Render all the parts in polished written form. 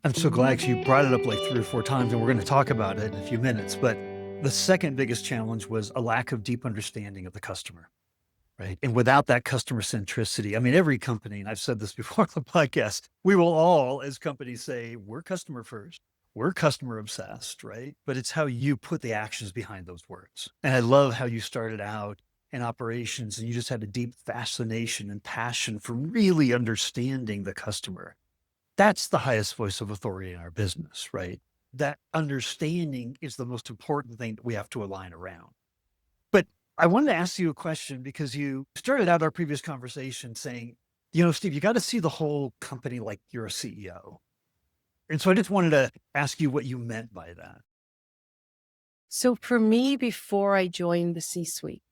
I'm so glad 'cause you brought it up like 3 or 4 times, and we're gonna talk about it in a few minutes, but the second biggest challenge was a lack of deep understanding of the customer, right? And without that customer centricity, I mean, every company, and I've said this before on the podcast, we will all, as companies say, "We're customer first. We're customer obsessed," right? But it's how you put the actions behind those words. And I love how you started out in operations, and you just had a deep fascination and passion for really understanding the customer. That's the highest voice of authority in our business, right? That understanding is the most important thing that we have to align around. But I wanted to ask you a question because you started out our previous conversation saying, Steve, you got to see the whole company like you're a CEO. And so I just wanted to ask you what you meant by that. So for me, before I joined the C-suite,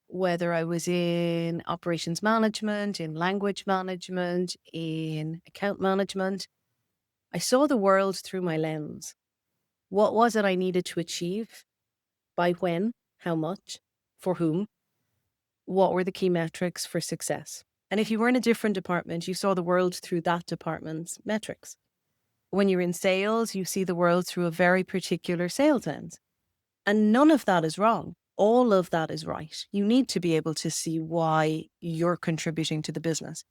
whether I was in operations management, in language management, in account management, I saw the world through my lens. What was it I needed to achieve? By when? How much? For whom? What were the key metrics for success? And if you were in a different department, you saw the world through that department's metrics. When you're in sales, you see the world through a very particular sales lens. And none of that is wrong. All of that is right. You need to be able to see why you're contributing to the business.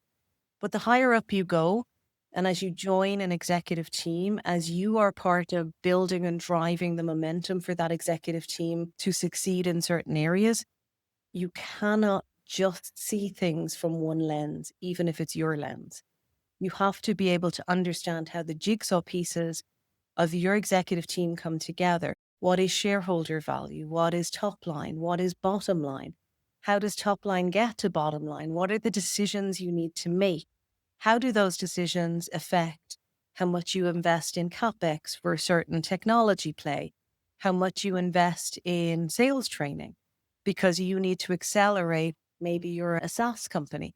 But the higher up you go, and as you join an executive team, as you are part of building and driving the momentum for that executive team to succeed in certain areas, you cannot just see things from one lens, even if it's your lens. You have to be able to understand how the jigsaw pieces of your executive team come together. What is shareholder value? What is top line? What is bottom line? How does top line get to bottom line? What are the decisions you need to make? How do those decisions affect how much you invest in CapEx for a certain technology play? How much you invest in sales training? Because you need to accelerate. Maybe you're a SaaS company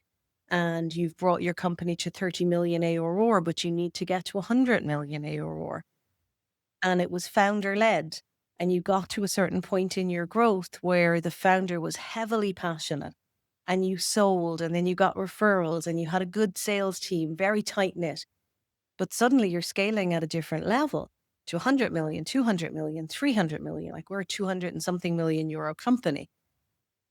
and you've brought your company to 30 million ARR, but you need to get to 100 million ARR. And it was founder led. And you got to a certain point in your growth where the founder was heavily passionate and you sold, and then you got referrals and you had a good sales team, very tight knit. But suddenly you're scaling at a different level to 100 million, 200 million, 300 million. Like we're a 200 and something million euro company.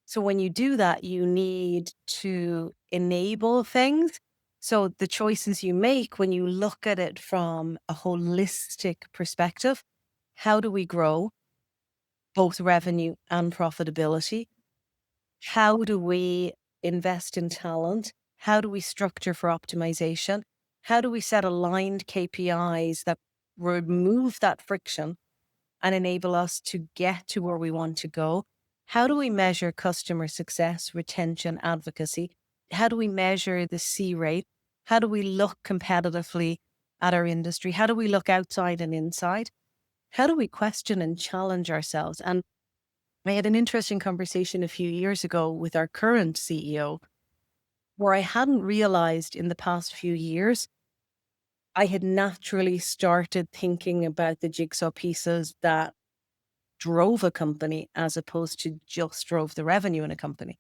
So when you do that, you need to enable things. So the choices you make when you look at it from a holistic perspective, how do we grow both revenue and profitability? How do we invest in talent? How do we structure for optimization? How do we set aligned KPIs that remove that friction and enable us to get to where we want to go? How do we measure customer success, retention, advocacy? How do we measure the C rate? How do we look competitively at our industry? How do we look outside and inside? How do we question and challenge ourselves? And I had an interesting conversation a few years ago with our current CEO, where I hadn't realized in the past few years, I had naturally started thinking about the jigsaw pieces that drove a company as opposed to just drove the revenue in a company.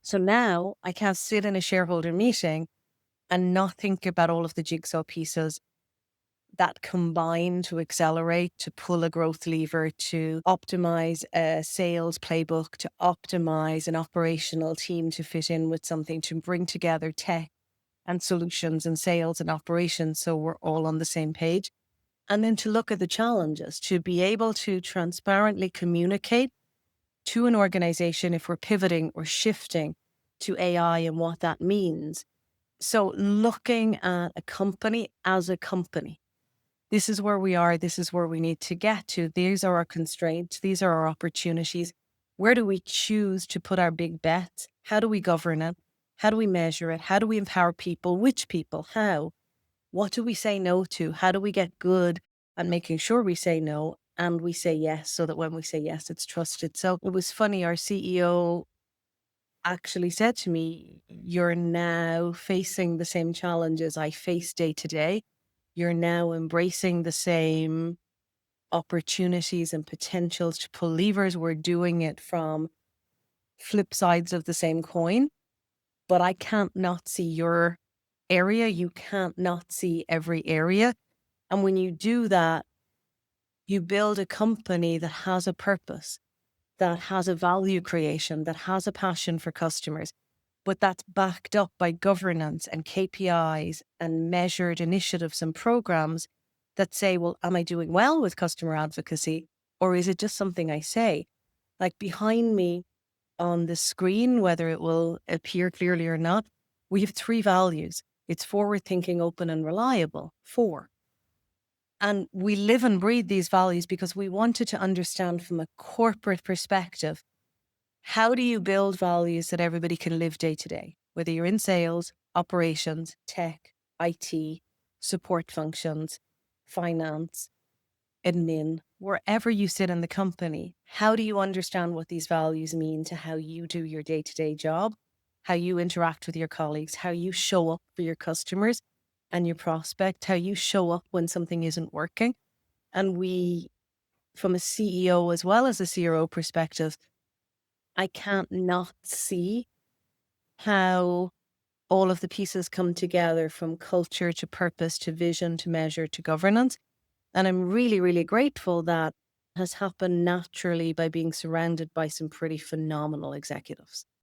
So now I can't sit in a shareholder meeting and not think about all of the jigsaw pieces that combine to accelerate, to pull a growth lever, to optimize a sales playbook, to optimize an operational team to fit in with something, to bring together tech and solutions and sales and operations so we're all on the same page. And then to look at the challenges, to be able to transparently communicate to an organization if we're pivoting or shifting to AI and what that means. So looking at a company as a company, this is where we are. This is where we need to get to. These are our constraints. These are our opportunities. Where do we choose to put our big bets? How do we govern it? How do we measure it? How do we empower people? Which people? How? What do we say no to? How do we get good at making sure we say no and we say yes so that when we say yes, it's trusted? So it was funny. Our CEO actually said to me, "You're now facing the same challenges I face day to day. You're now embracing the same opportunities and potentials to pull levers. We're doing it from flip sides of the same coin, but I can't not see your area. You can't not see every area. And when you do that, you build a company that has a purpose, that has a value creation, that has a passion for customers, but that's backed up by governance and KPIs and measured initiatives and programs that say, well, am I doing well with customer advocacy? Or is it just something I say? Like behind me on the screen, whether it will appear clearly or not, we have three values. It's forward thinking, open, and reliable. Four. And we live and breathe these values because we wanted to understand from a corporate perspective, how do you build values that everybody can live day to day, whether you're in sales, operations, tech, IT, support functions, finance, admin, wherever you sit in the company, how do you understand what these values mean to how you do your day to day job, how you interact with your colleagues, how you show up for your customers and your prospect, how you show up when something isn't working? And we, from a CEO as well as a CRO perspective, I can't not see how all of the pieces come together from culture to purpose to vision to measure to governance. And I'm really, really grateful that has happened naturally by being surrounded by some pretty phenomenal executives.